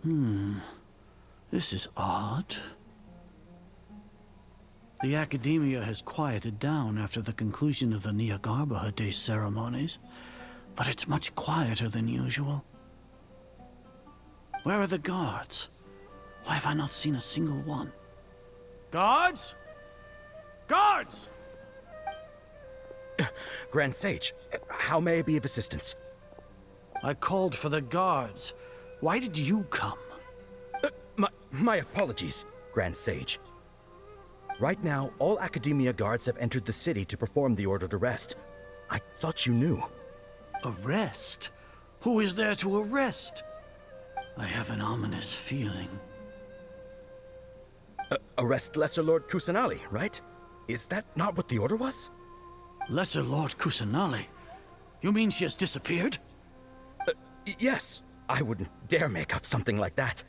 This is odd. The academia has quieted down after the conclusion of the Niagarbha Day ceremonies, but it's much quieter than usual. Where are the guards? Why have I not seen a single one? Guards? Guards! Grand Sage, how may I be of assistance? I called for the guards. Why did you come? My apologies, Grand Sage. Right now, all Academia guards have entered the city to perform the ordered arrest. I thought you knew. Arrest? Who is there to arrest? I have an ominous feeling. Arrest Lesser Lord Kusanali, right? Is that not what the order was? Lesser Lord Kusanali? You mean she has disappeared? Yes. I wouldn't dare make up something like that.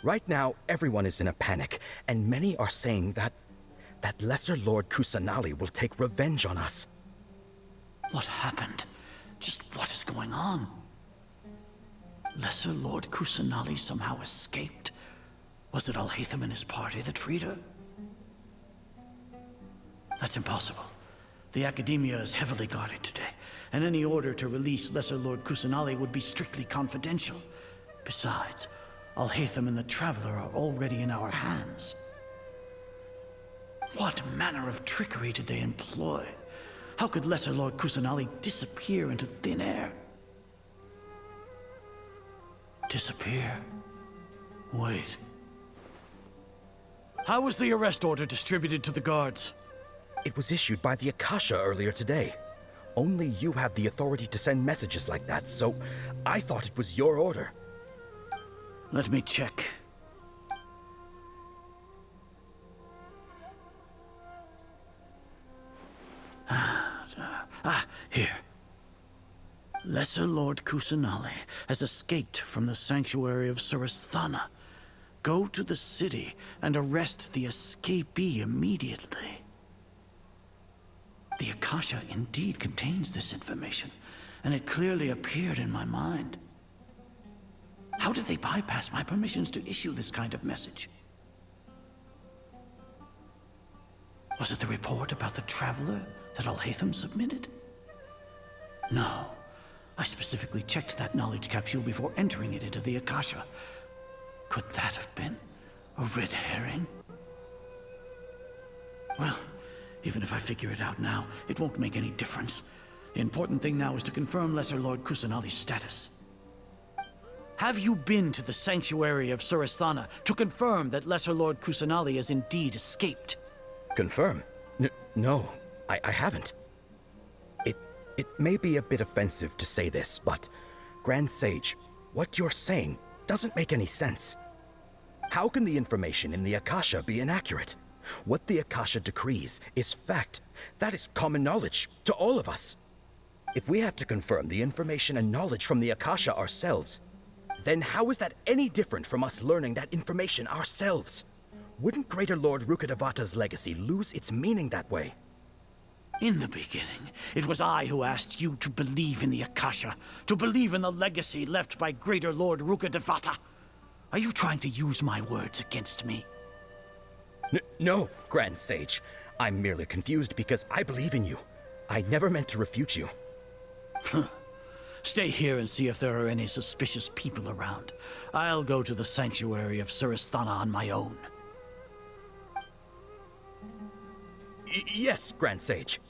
Right now, everyone is in a panic, and many are saying that Lesser Lord Kusanali will take revenge on us. What happened? Just what is going on? Lesser Lord Kusanali somehow escaped? Was it Alhaitham and his party that freed her? That's impossible. The Academia is heavily guarded today, and any order to release Lesser Lord Kusanali would be strictly confidential. Besides, Alhaitham and the Traveler are already in our hands. What manner of trickery did they employ? How could Lesser Lord Kusanali disappear into thin air? Disappear? Wait. How was the arrest order distributed to the guards? It was issued by the Akasha earlier today. Only you have the authority to send messages like that, so I thought it was your order. Let me check. Here. Lesser Lord Kusanali has escaped from the sanctuary of Surasthana. Go to the city and arrest the escapee immediately. The Akasha indeed contains this information, and it clearly appeared in my mind. How did they bypass my permissions to issue this kind of message? Was it the report about the Traveler that Alhaitham submitted? No. I specifically checked that knowledge capsule before entering it into the Akasha. Could that have been a red herring? Well, even if I figure it out now, it won't make any difference. The important thing now is to confirm Lesser Lord Kusanali's status. Have you been to the sanctuary of Surasthana to confirm that Lesser Lord Kusanali has indeed escaped? Confirm? No, I haven't. It may be a bit offensive to say this, but Grand Sage, what you're saying doesn't make any sense. How can the information in the Akasha be inaccurate? What the Akasha decrees is fact. That is common knowledge to all of us. If we have to confirm the information and knowledge from the Akasha ourselves, then how is that any different from us learning that information ourselves? Wouldn't Greater Lord Rukkhadevata's legacy lose its meaning that way? In the beginning, it was I who asked you to believe in the Akasha, to believe in the legacy left by Greater Lord Rukkhadevata. Are you trying to use my words against me? No, Grand Sage. I'm merely confused because I believe in you. I never meant to refute you. Stay here and see if there are any suspicious people around. I'll go to the sanctuary of Surasthana on my own. Yes, Grand Sage.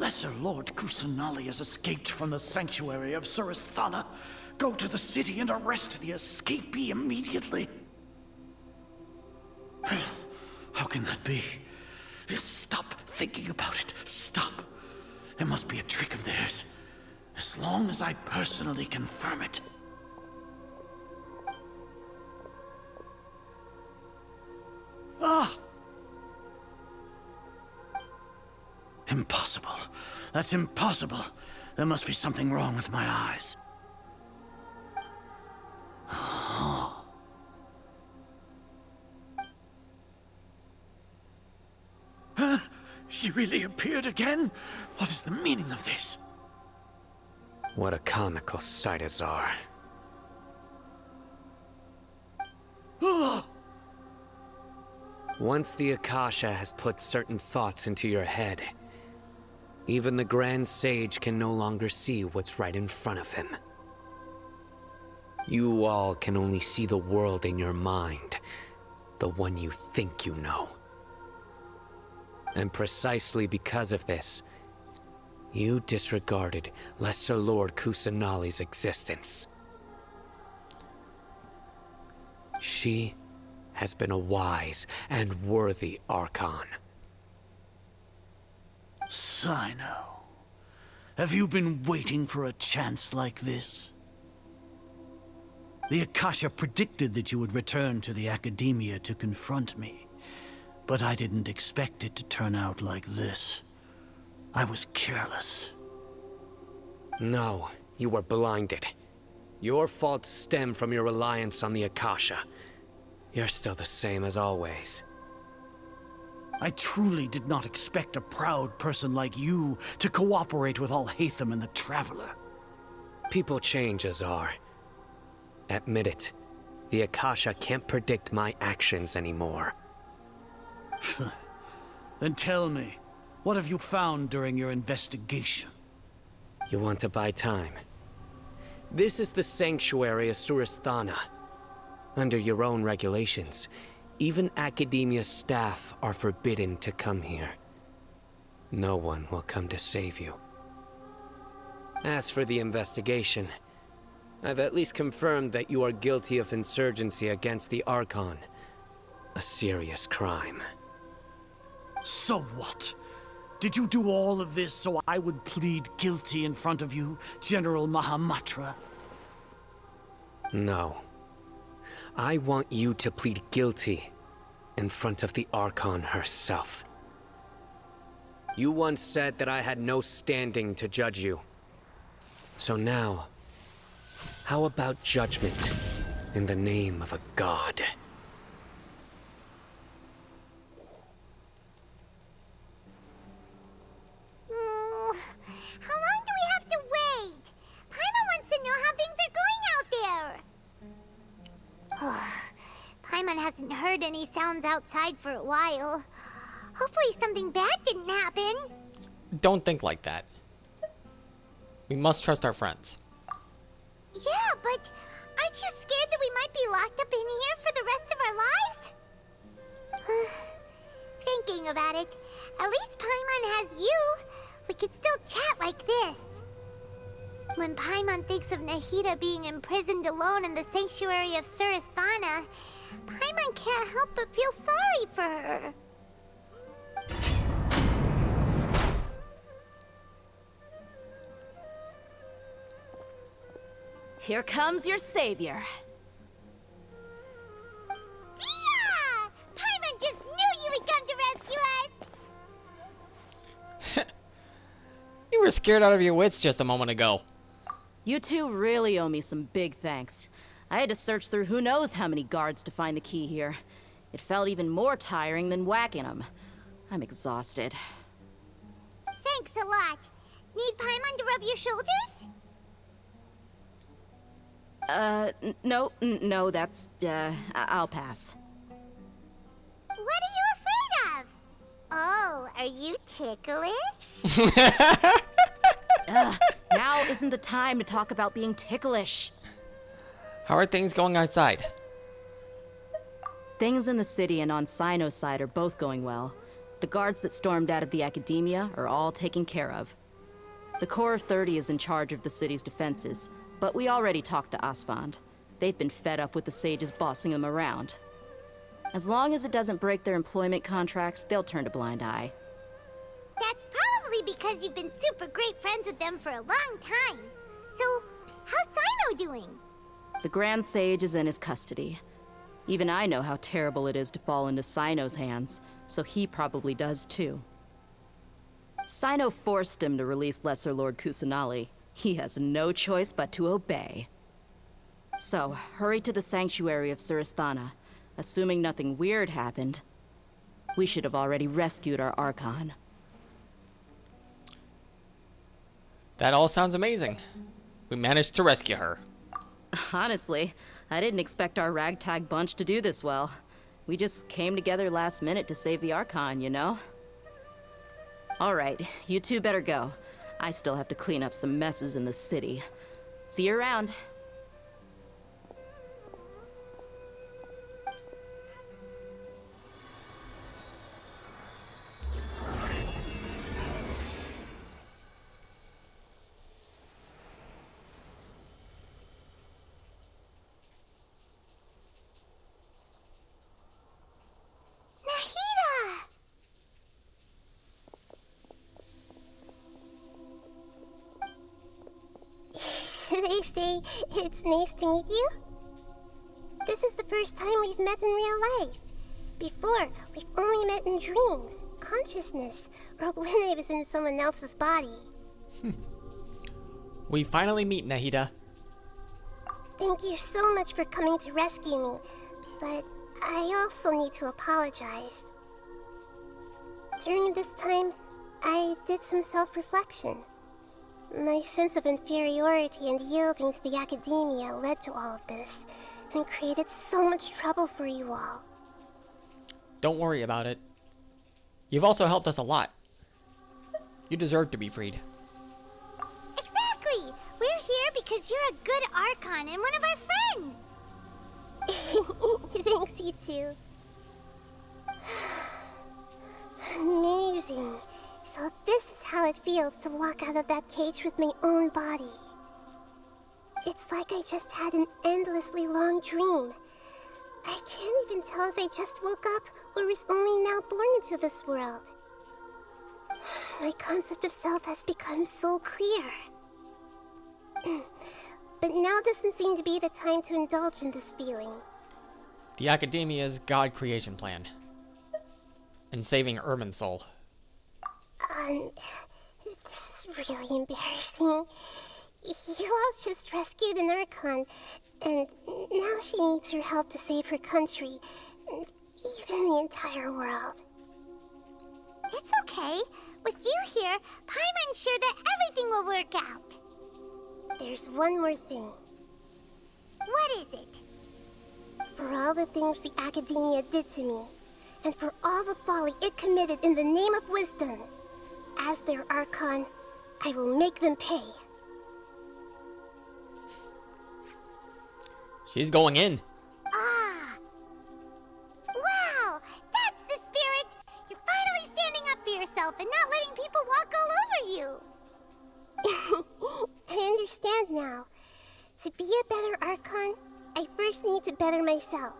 Lesser Lord Kusanali has escaped from the sanctuary of Surasthana. Go to the city and arrest the escapee immediately. How can that be? Stop thinking about it. Stop. It must be a trick of theirs. As long as I personally confirm it. Ah! Impossible. That's impossible. There must be something wrong with my eyes. Huh? She really appeared again? What is the meaning of this? What a comical sight, Azar. Ah! Once the Akasha has put certain thoughts into your head, even the Grand Sage can no longer see what's right in front of him. You all can only see the world in your mind, the one you think you know. And precisely because of this, you disregarded Lesser Lord Kusanali's existence. She has been a wise and worthy Archon. Sino, have you been waiting for a chance like this? The Akasha predicted that you would return to the Academia to confront me, but I didn't expect it to turn out like this. I was careless. No, you were blinded. Your faults stem from your reliance on the Akasha. You're still the same as always. I truly did not expect a proud person like you to cooperate with Alhaitham and the Traveler. People change, Azar. Admit it. The Akasha can't predict my actions anymore. Then tell me, what have you found during your investigation? You want to buy time? This is the sanctuary of Surasthana. Under your own regulations, even Academia staff are forbidden to come here. No one will come to save you. As for the investigation, I've at least confirmed that you are guilty of insurgency against the Archon. A serious crime. So what? Did you do all of this so I would plead guilty in front of you, General Mahamatra? No. I want you to plead guilty in front of the Archon herself. You once said that I had no standing to judge you. So now, how about judgment in the name of a god? How long do we have to wait? Paimon wants to know how things are going out there. Paimon hasn't heard any sounds outside for a while. Hopefully something bad didn't happen. Don't think like that. We must trust our friends. Yeah, but aren't you scared that we might be locked up in here for the rest of our lives? Thinking about it, at least Paimon has you. We could still chat like this. When Paimon thinks of Nahida being imprisoned alone in the sanctuary of Surasthana, Paimon can't help but feel sorry for her. Here comes your savior. Dia! Paimon just knew you would come to rescue us! You were scared out of your wits just a moment ago. You two really owe me some big thanks. I had to search through who knows how many guards to find the key here. It felt even more tiring than whacking them. I'm exhausted. Thanks a lot. Need Paimon to rub your shoulders? No, that's, I'll pass. What are you afraid of? Oh, are you ticklish? Now isn't the time to talk about being ticklish. How are things going outside? Things in the city and on Sino's side are both going well. The guards that stormed out of the Academia are all taken care of. The Corps of 30 is in charge of the city's defenses, but we already talked to Asfand. They've been fed up with the sages bossing them around. As long as it doesn't break their employment contracts, they'll turn a blind eye. That's probably because you've been super great friends with them for a long time. So, how's Sino doing? The Grand Sage is in his custody. Even I know how terrible it is to fall into Sino's hands, so he probably does too. Sino forced him to release Lesser Lord Kusanali. He has no choice but to obey. So, hurry to the sanctuary of Surasthana. Assuming nothing weird happened, we should have already rescued our Archon. That all sounds amazing. We managed to rescue her. Honestly, I didn't expect our ragtag bunch to do this well. We just came together last minute to save the Archon, you know? Alright, you two better go. I still have to clean up some messes in the city. See you around. Should I say it's nice to meet you? This is the first time we've met in real life. Before, we've only met in dreams, consciousness, or when I was in someone else's body. We finally meet, Nahida. Thank you so much for coming to rescue me, but I also need to apologize. During this time, I did some self-reflection. My sense of inferiority and yielding to the Academia led to all of this, and created so much trouble for you all. Don't worry about it. You've also helped us a lot. You deserve to be freed. Exactly! We're here because you're a good Archon and one of our friends! Thanks, you two. Amazing. So this is how it feels to walk out of that cage with my own body. It's like I just had an endlessly long dream. I can't even tell if I just woke up or was only now born into this world. My concept of self has become so clear. But now doesn't seem to be the time to indulge in this feeling. The Academia's God creation plan. And saving Irminsul. This is really embarrassing. You all just rescued an Archon, and now she needs your help to save her country, and even the entire world. It's okay. With you here, Paimon's sure that everything will work out. There's one more thing. What is it? For all the things the Academia did to me, and for all the folly it committed in the name of wisdom, as their Archon, I will make them pay. She's going in. Ah! Wow! That's the spirit! You're finally standing up for yourself and not letting people walk all over you! I understand now. To be a better Archon, I first need to better myself.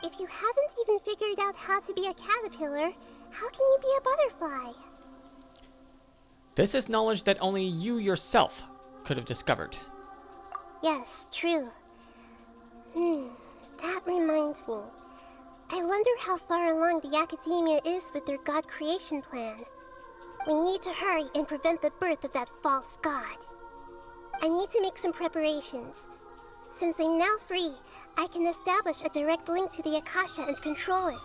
If you haven't even figured out how to be a caterpillar, how can you be a butterfly? This is knowledge that only you yourself could have discovered. Yes, true. That reminds me. I wonder how far along the Academia is with their God creation plan. We need to hurry and prevent the birth of that false god. I need to make some preparations. Since I'm now free, I can establish a direct link to the Akasha and control it.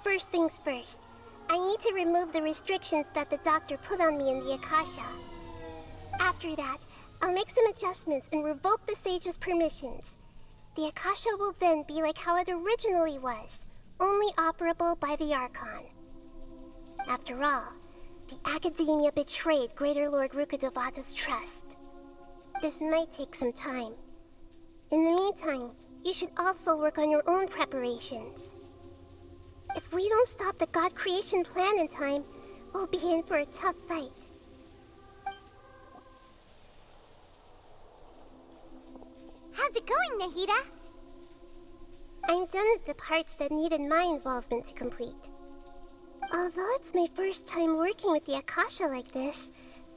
First things first, I need to remove the restrictions that the doctor put on me in the Akasha. After that, I'll make some adjustments and revoke the sage's permissions. The Akasha will then be like how it originally was, only operable by the Archon. After all, the Academia betrayed Greater Lord Rukkhadevata's trust. This might take some time. In the meantime, you should also work on your own preparations. If we don't stop the God creation plan in time, we'll be in for a tough fight. How's it going, Nahida? I'm done with the parts that needed my involvement to complete. Although it's my first time working with the Akasha like this,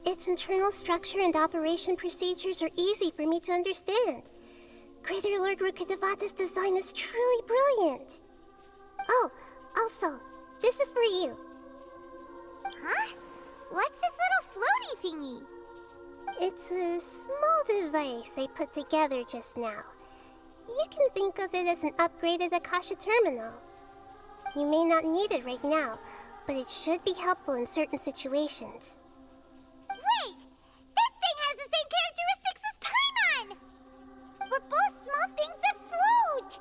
its internal structure and operation procedures are easy for me to understand. Greater Lord Rukkhadevata's design is truly brilliant. Oh, also, this is for you. Huh? What's this little floaty thingy? It's a small device I put together just now. You can think of it as an upgraded Akasha terminal. You may not need it right now, but it should be helpful in certain situations. Wait! This thing has the same characteristics as Paimon! We're both small things that float!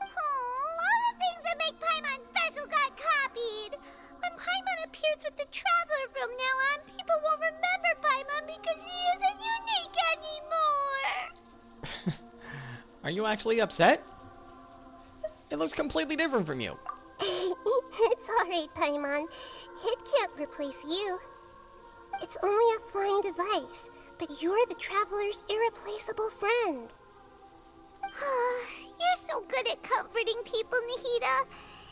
Oh, all the things that make Paimon special got copied! When Paimon appears with the Traveler from now on, people won't remember Paimon because she isn't unique anymore! Are you actually upset? It looks completely different from you. It's alright, Paimon. It can't replace you. It's only a flying device, but you're the Traveler's irreplaceable friend. You're so good at comforting people, Nahida.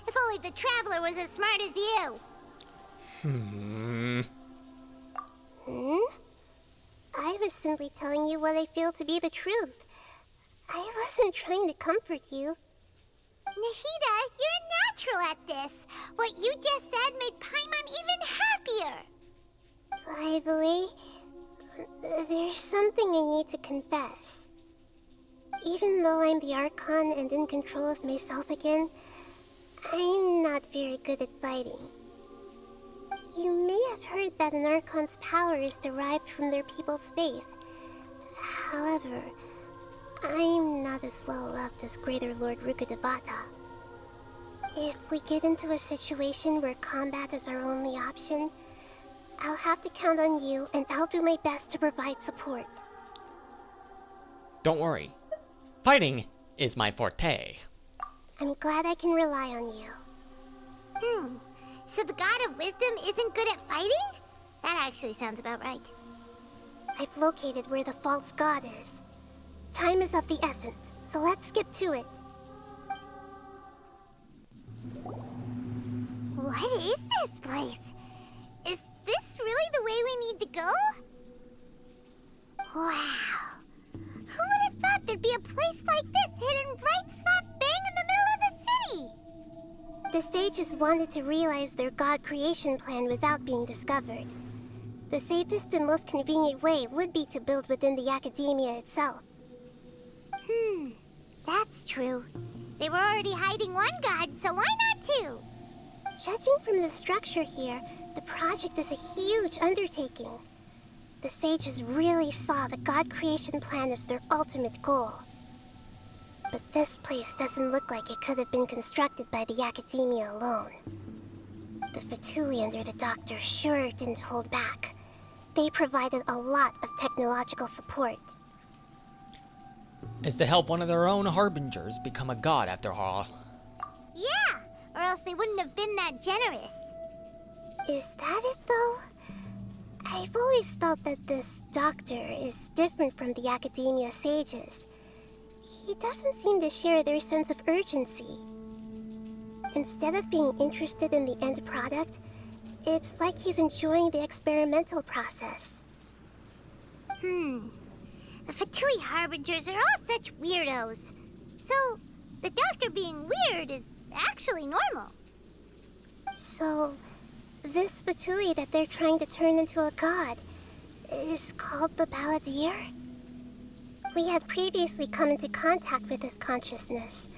If only the Traveler was as smart as you. I was simply telling you what I feel to be the truth. I wasn't trying to comfort you. Nahida, you're natural at this. What you just said made Paimon even happier. By the way, there's something I need to confess. Even though I'm the Archon and in control of myself again, I'm not very good at fighting. You may have heard that an Archon's power is derived from their people's faith. However, I'm not as well loved as Greater Lord Rukkhadevata. If we get into a situation where combat is our only option, I'll have to count on you, and I'll do my best to provide support. Don't worry. Fighting is my forte. I'm glad I can rely on you. So the God of Wisdom isn't good at fighting? That actually sounds about right. I've located where the false god is. Time is of the essence, so let's skip to it. What is this place? Is this really the way we need to go? Wow. Who would have thought there'd be a place like this hidden right slap bang in the middle of the city? The sages wanted to realize their god creation plan without being discovered. The safest and most convenient way would be to build within the academia itself. That's true. They were already hiding one god, so why not two? Judging from the structure here, the project is a huge undertaking. The sages really saw the god creation plan as their ultimate goal. But this place doesn't look like it could have been constructed by the academia alone. The Fatui under the Doctor sure didn't hold back. They provided a lot of technological support. Is to help one of their own harbingers become a god after all. Yeah, or else they wouldn't have been that generous. Is that it, though? I've always felt that this Doctor is different from the academia sages. He doesn't seem to share their sense of urgency. Instead of being interested in the end product, it's like he's enjoying the experimental process. The Fatui Harbingers are all such weirdos. So, the Doctor being weird is actually normal. So, this Fatui that they're trying to turn into a god is called the Balladeer? We had previously come into contact with his consciousness.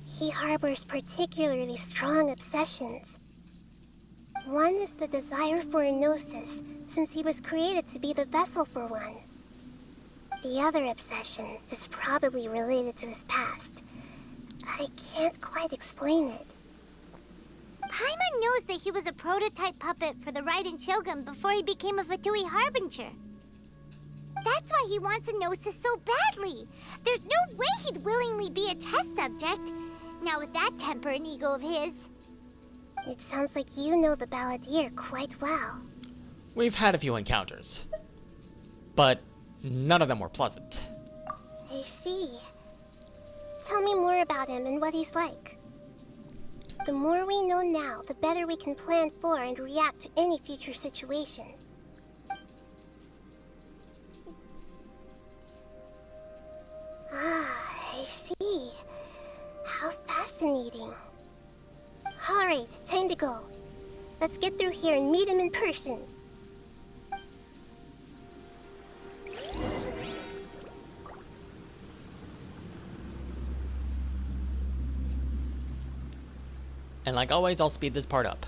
He harbors particularly strong obsessions. One is the desire for a gnosis, since he was created to be the vessel for one. The other obsession is probably related to his past. I can't quite explain it. Paimon knows that he was a prototype puppet for the Raiden Shogun before he became a Fatui Harbinger. That's why he wants a gnosis so badly. There's no way he'd willingly be a test subject. Now with that temper and ego of his. It sounds like you know the Balladeer quite well. We've had a few encounters, but none of them were pleasant. I see. Tell me more about him and what he's like. The more we know now, the better we can plan for and react to any future situation. Ah, I see. How fascinating. Alright, time to go. Let's get through here and meet him in person. And like always, I'll speed this part up.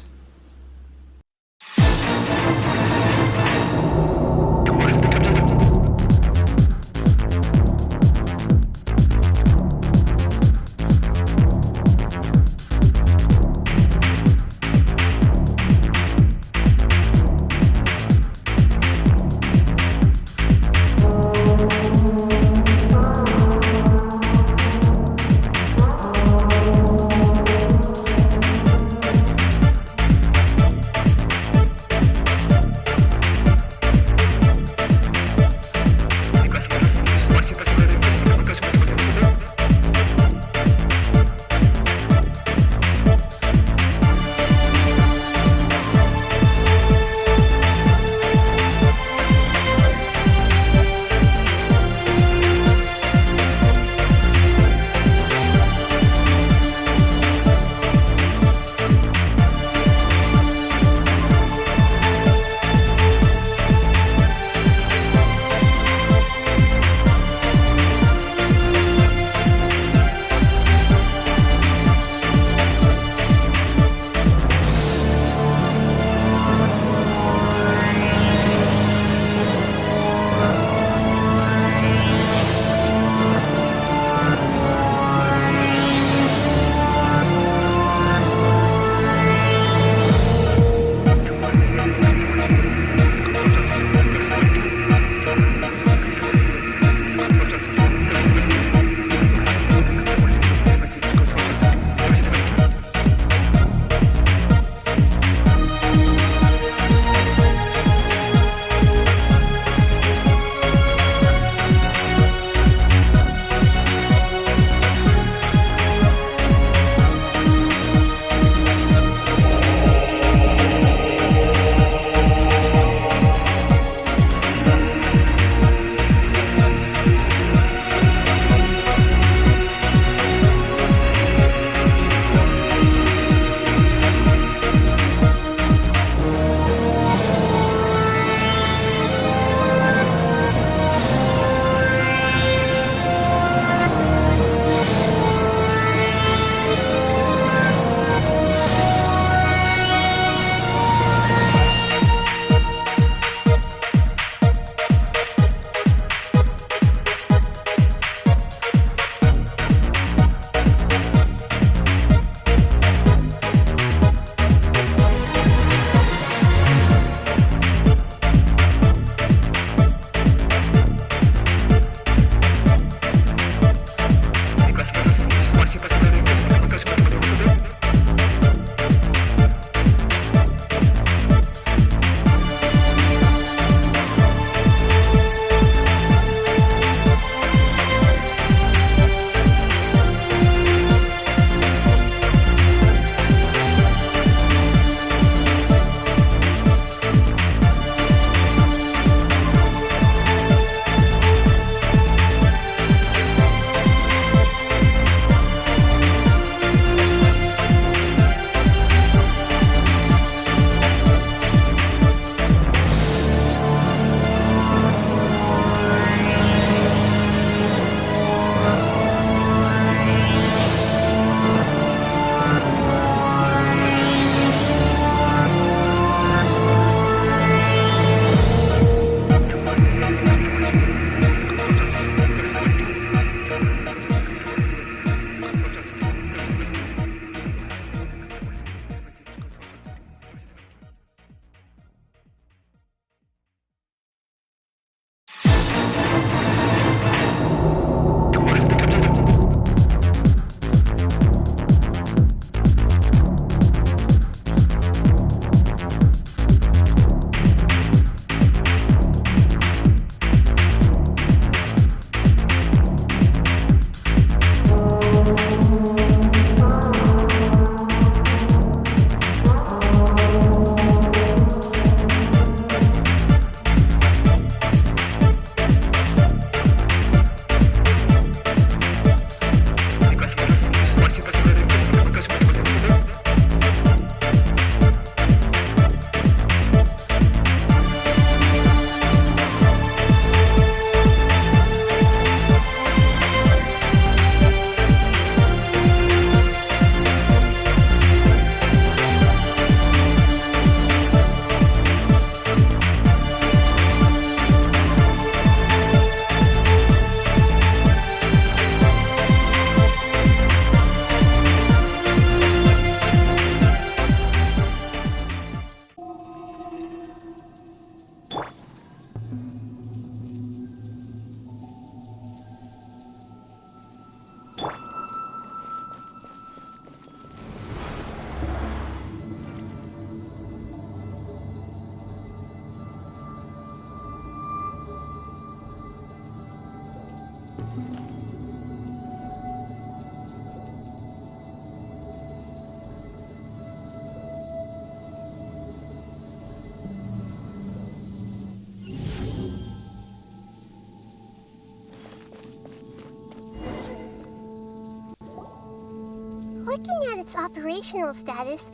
Looking at its operational status,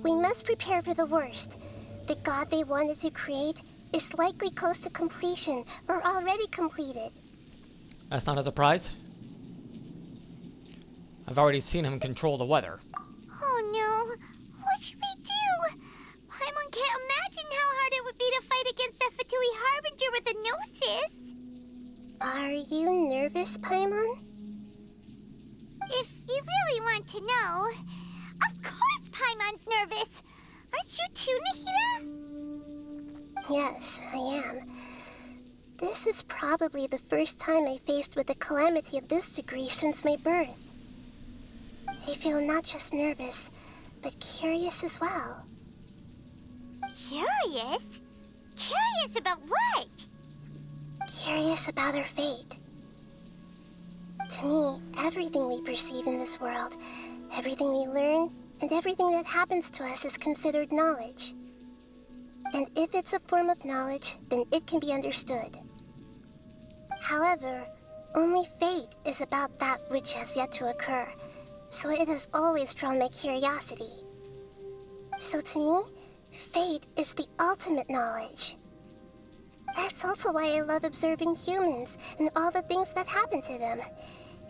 we must prepare for the worst. The god they wanted to create is likely close to completion or already completed. That's not a surprise. I've already seen him control the weather. Oh no, what should we do? Paimon can't imagine how hard it would be to fight against a Fatui Harbinger with a Gnosis. Are you nervous, Paimon? If you really want to know, of course Paimon's nervous. Aren't you too, Nahida? Yes, I am. This is probably the first time I faced with a calamity of this degree since my birth. I feel not just nervous, but curious as well. Curious? Curious about what? Curious about our fate. To me, everything we perceive in this world, everything we learn, and everything that happens to us is considered knowledge. And if it's a form of knowledge, then it can be understood. However, only fate is about that which has yet to occur, so it has always drawn my curiosity. So to me, fate is the ultimate knowledge. That's also why I love observing humans and all the things that happen to them.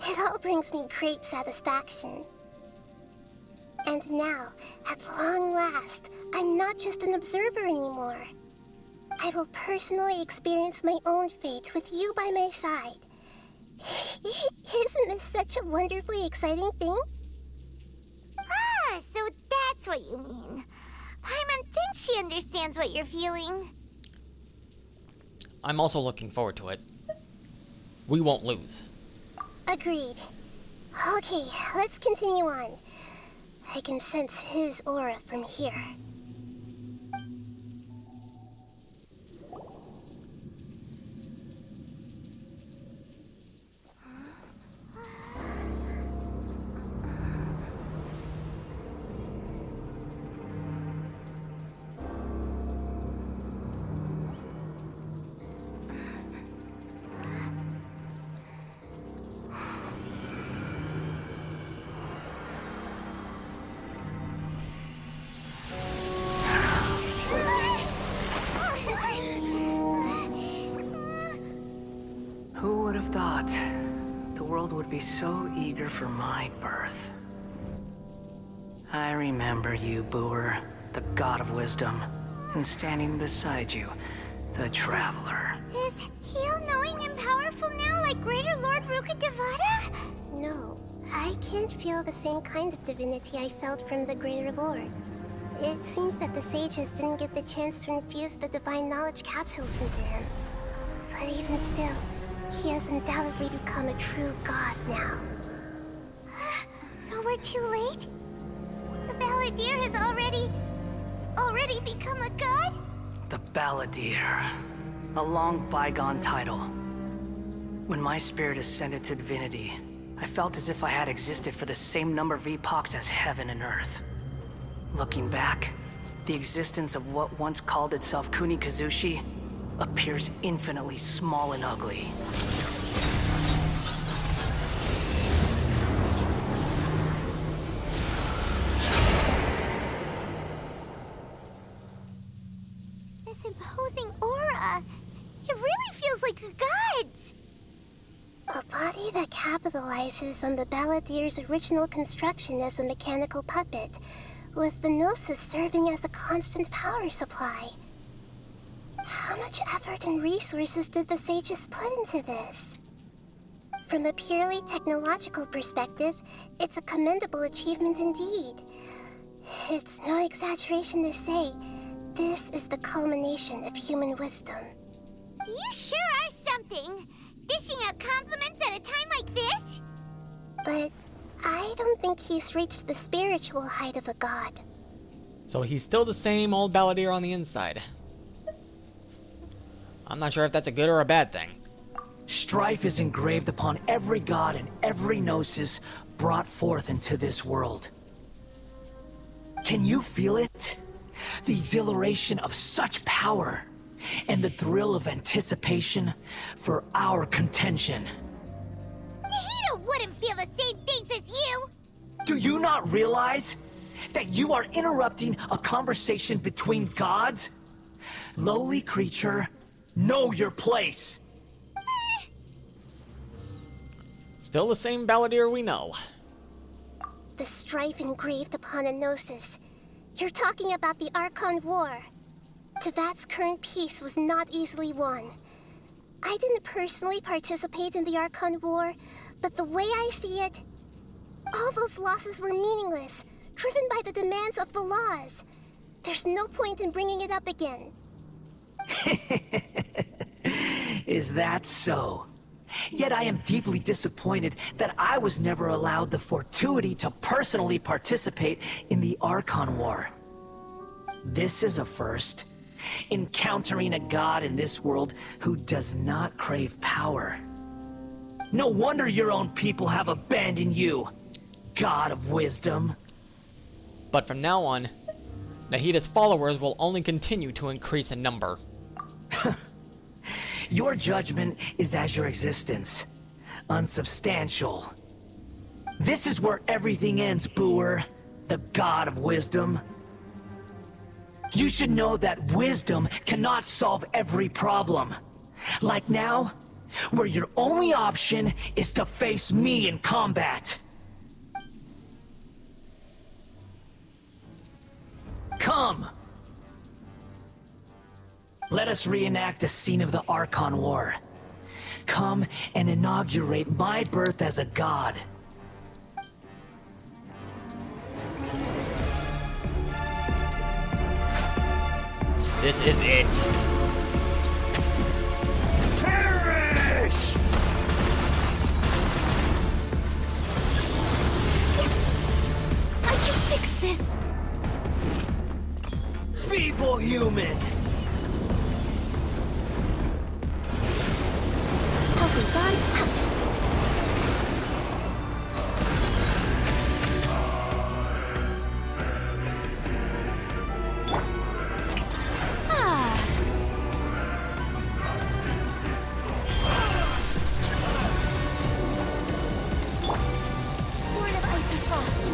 It all brings me great satisfaction. And now, at long last, I'm not just an observer anymore. I will personally experience my own fate with you by my side. Isn't this such a wonderfully exciting thing? Ah, so that's what you mean. Paimon thinks she understands what you're feeling. I'm also looking forward to it. We won't lose. Agreed. Okay, let's continue on. I can sense his aura from here. Who would have thought the world would be so eager for my birth? I remember you, Booer, the god of wisdom, and standing beside you, the traveler. Is he all-knowing and powerful now like Greater Lord Rukkhadevata? No, I can't feel the same kind of divinity I felt from the Greater Lord. It seems that the sages didn't get the chance to infuse the divine knowledge capsules into him. But even still, he has undoubtedly become a true god now. So we're too late? The Balladeer has already become a god? The Balladeer. A long bygone title. When my spirit ascended to divinity, I felt as if I had existed for the same number of epochs as heaven and earth. Looking back, the existence of what once called itself Kunikazushi appears infinitely small and ugly. This imposing aura. It really feels like a god's. A body that capitalizes on the Balladeer's original construction as a mechanical puppet, with the Gnosis serving as a constant power supply. How much effort and resources did the sages put into this? From a purely technological perspective, it's a commendable achievement indeed. It's no exaggeration to say, this is the culmination of human wisdom. You sure are something. Dishing out compliments at a time like this? But I don't think he's reached the spiritual height of a god. So he's still the same old Balladeer on the inside. I'm not sure if that's a good or a bad thing. Strife is engraved upon every god and every gnosis brought forth into this world. Can you feel it? The exhilaration of such power, and the thrill of anticipation for our contention. Nahida wouldn't feel the same things as you. Do you not realize that you are interrupting a conversation between gods? Lowly creature, know your place. Still the same balladeer we know. The strife engraved upon a gnosis. You're talking about the Archon War. Tevat's current peace was not easily won. I didn't personally participate in the Archon War, but the way I see it, all those losses were meaningless, driven by the demands of the laws. There's no point in bringing it up again. Is that so? Yet I am deeply disappointed that I was never allowed the fortuity to personally participate in the Archon War. This is a first. Encountering a god in this world who does not crave power. No wonder your own people have abandoned you, God of Wisdom. But from now on, Nahida's followers will only continue to increase in number. Your judgment is as your existence, unsubstantial. This is where everything ends, Booer, the God of Wisdom. You should know that wisdom cannot solve every problem. Like now, where your only option is to face me in combat. Come! Let us reenact a scene of the Archon War. Come and inaugurate my birth as a god. This is it. Perish! I can fix this! Feeble human! Healthy body. Born of ice and frost.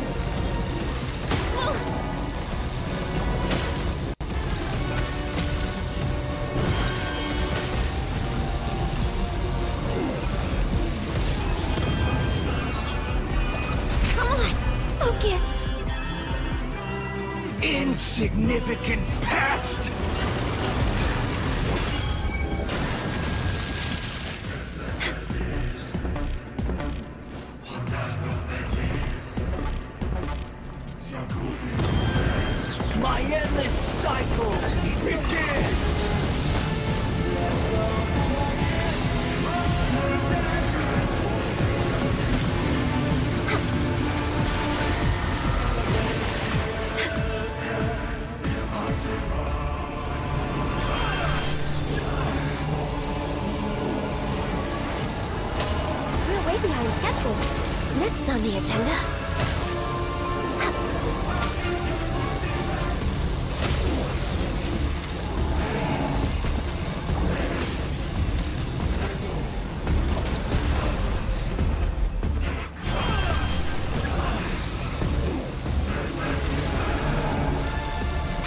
Come on, focus. Insignificant pest! My endless cycle begins! We're way behind schedule. Next on the agenda.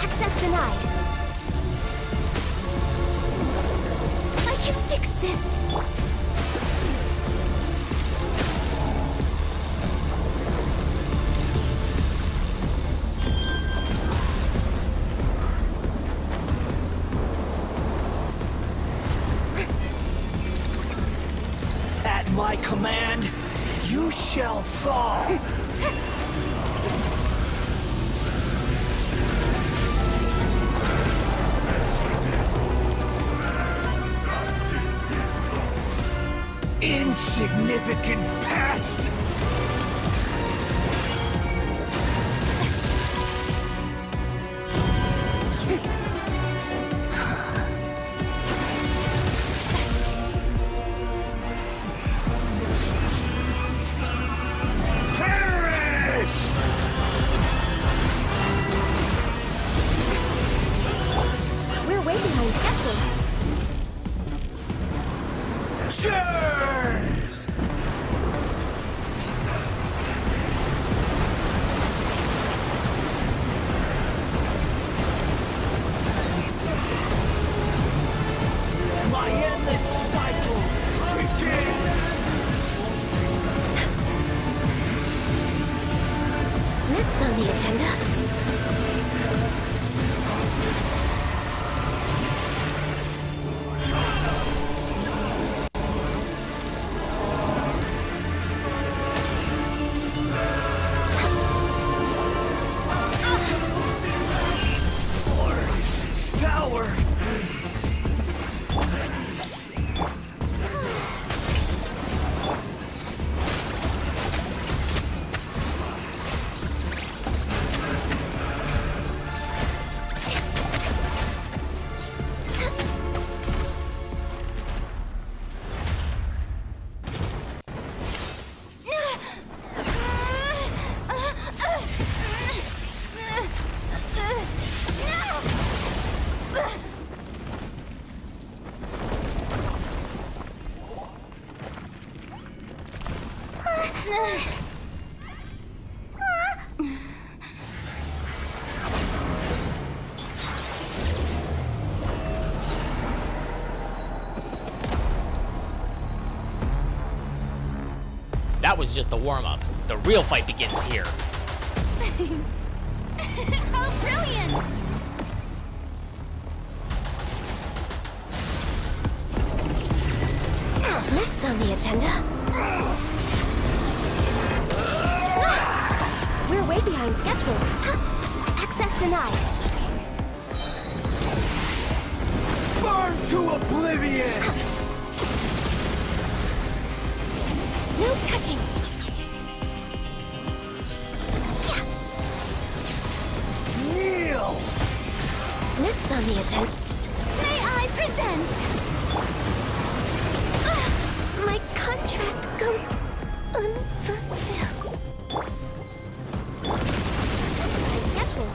Access denied. I can fix this. At my command, you shall fall! Insignificant pest! Perish! We're way behind schedule. Churn! coward! That was just the warm-up. The real fight begins here. How brilliant! Next on the agenda... We're way behind schedule. Access denied. Burn to oblivion! No touching. Kneel! Next on the agenda... May I present? My contract goes unfulfilled. Schedule.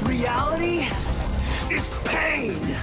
Reality is pain!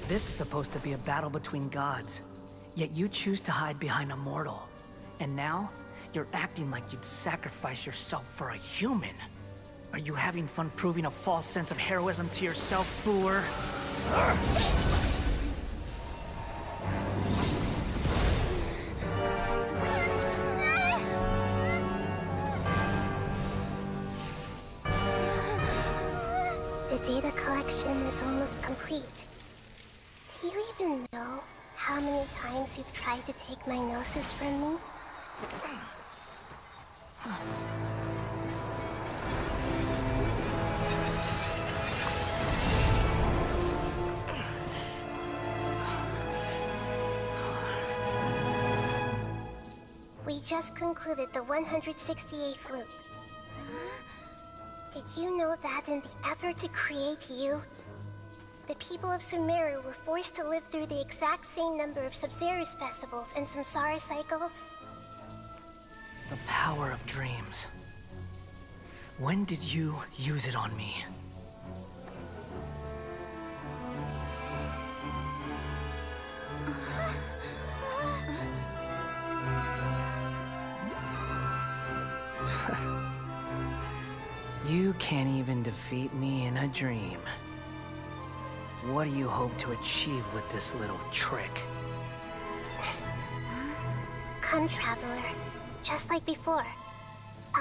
This is supposed to be a battle between gods, yet you choose to hide behind a mortal. And now, you're acting like you'd sacrifice yourself for a human. Are you having fun proving a false sense of heroism to yourself, Booer? The data collection is almost complete. Do you even know how many times you've tried to take my gnosis from me? We just concluded the 168th loop. Did you know that in the effort to create you, the people of Sumeru were forced to live through the exact same number of Sub-Zerus festivals and Samsara cycles? The power of dreams. When did you use it on me? You can't even defeat me in a dream. What do you hope to achieve with this little trick? Come, Traveler. Just like before.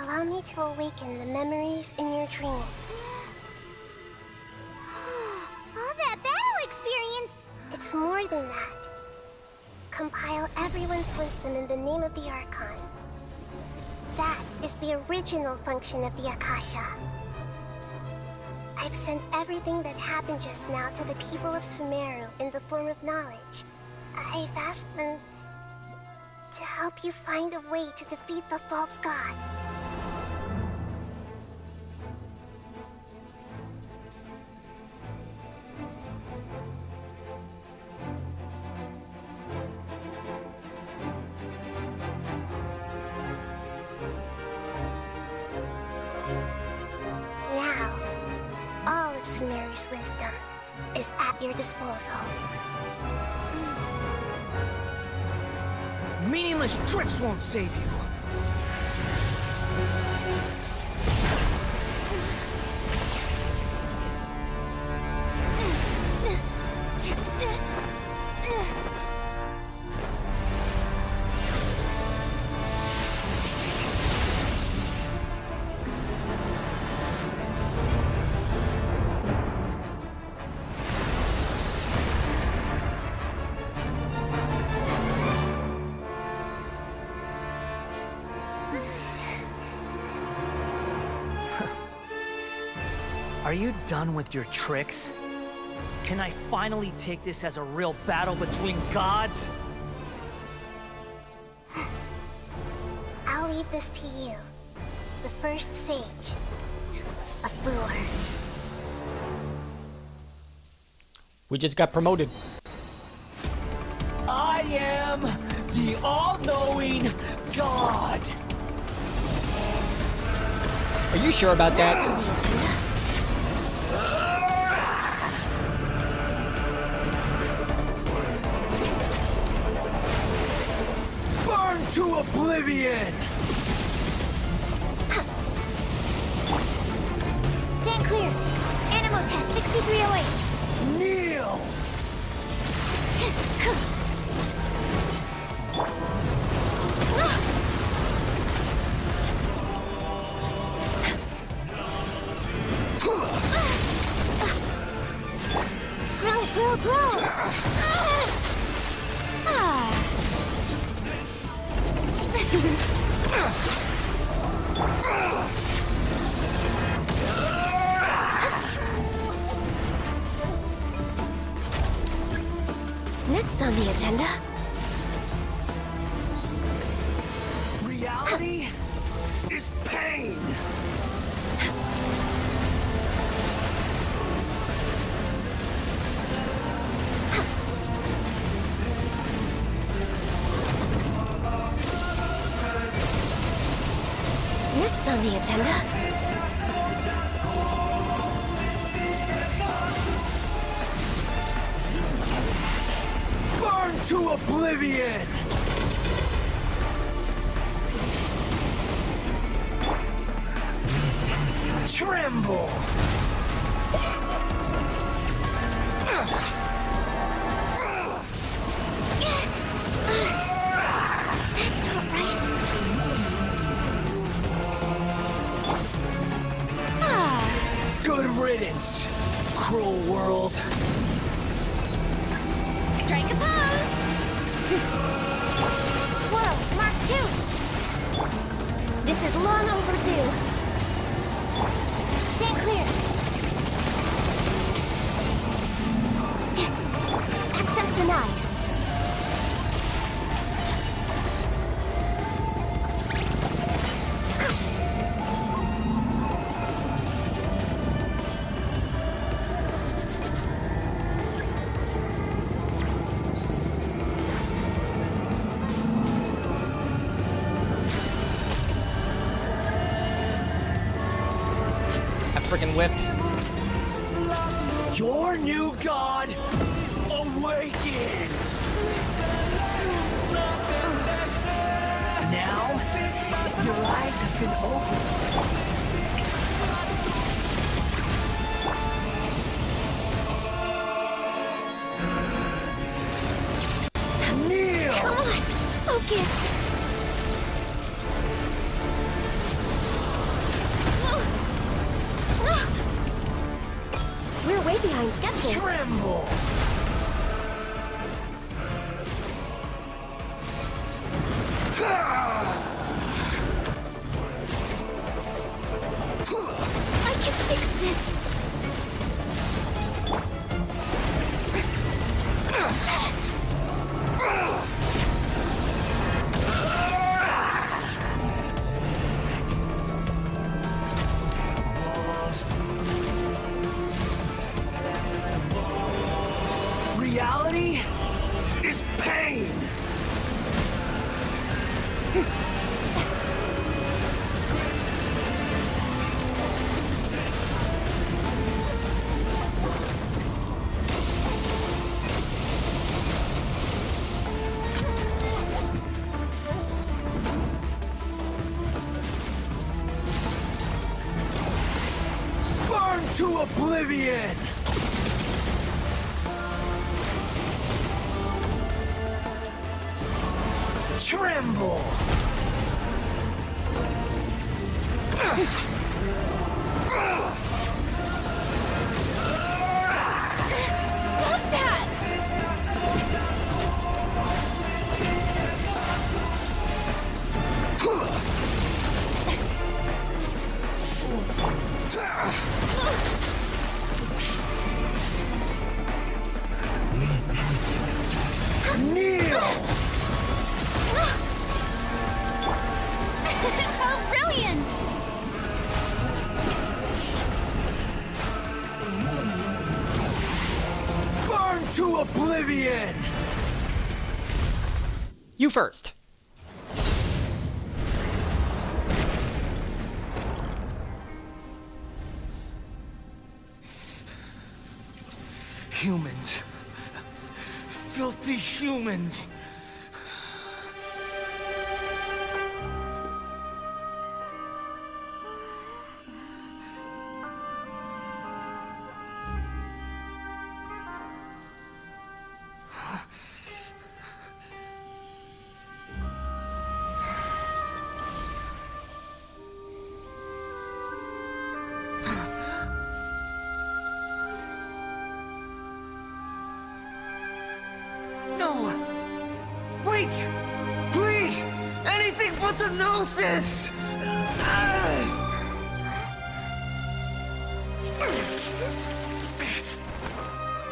Allow me to awaken the memories in your dreams. All that battle experience! It's more than that. Compile everyone's wisdom in the name of the Archon. That is the original function of the Akasha. I've sent everything that happened just now to the people of Sumeru in the form of knowledge. I've asked them to help help you find a way to defeat the false god. Now, all of Sumeri's wisdom is at your disposal. Meaningless tricks won't save you. Are you done with your tricks? Can I finally take this as a real battle between gods? I'll leave this to you, the first sage of Booer. We just got promoted. I am the all-knowing God. Are you sure about that? Burn to oblivion! Stand clear. Animo test 6308. Kneel! Grow. Next on the agenda, Reality is pain! next on the agenda, Burn to oblivion! Tremble! that's not right. Good riddance, cruel world. Strike a pose. Whoa, Mark 2. This is long overdue. Stand clear. Access denied. Freaking whipped. Your new god awakens! Now, your eyes have been opened. Kneel! Come on, focus. We're way behind schedule. Tremble! I can fix this. to oblivion! Tremble! Stop that! Kneel! How brilliant! Burn to oblivion! You first. Humans. Filthy humans. No! Wait! Please! Anything but the Gnosis!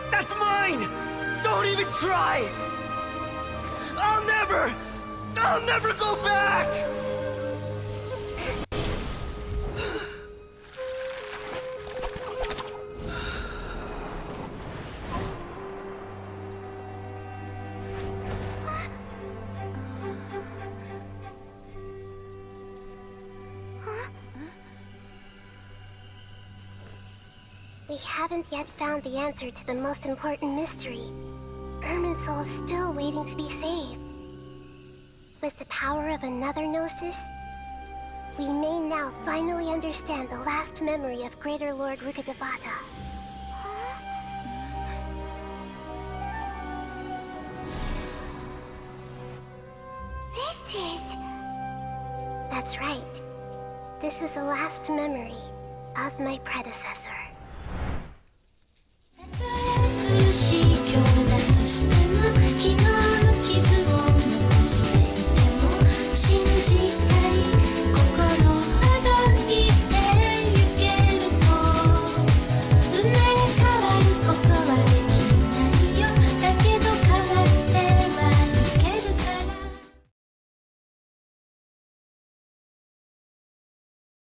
That's mine! Don't even try! I'll never go back! We haven't yet found the answer to the most important mystery. Irminsul is still waiting to be saved. With the power of another Gnosis, we may now finally understand the last memory of Greater Lord Rukkhadevata. This is... That's right. This is the last memory of my predecessor. 苦しい今日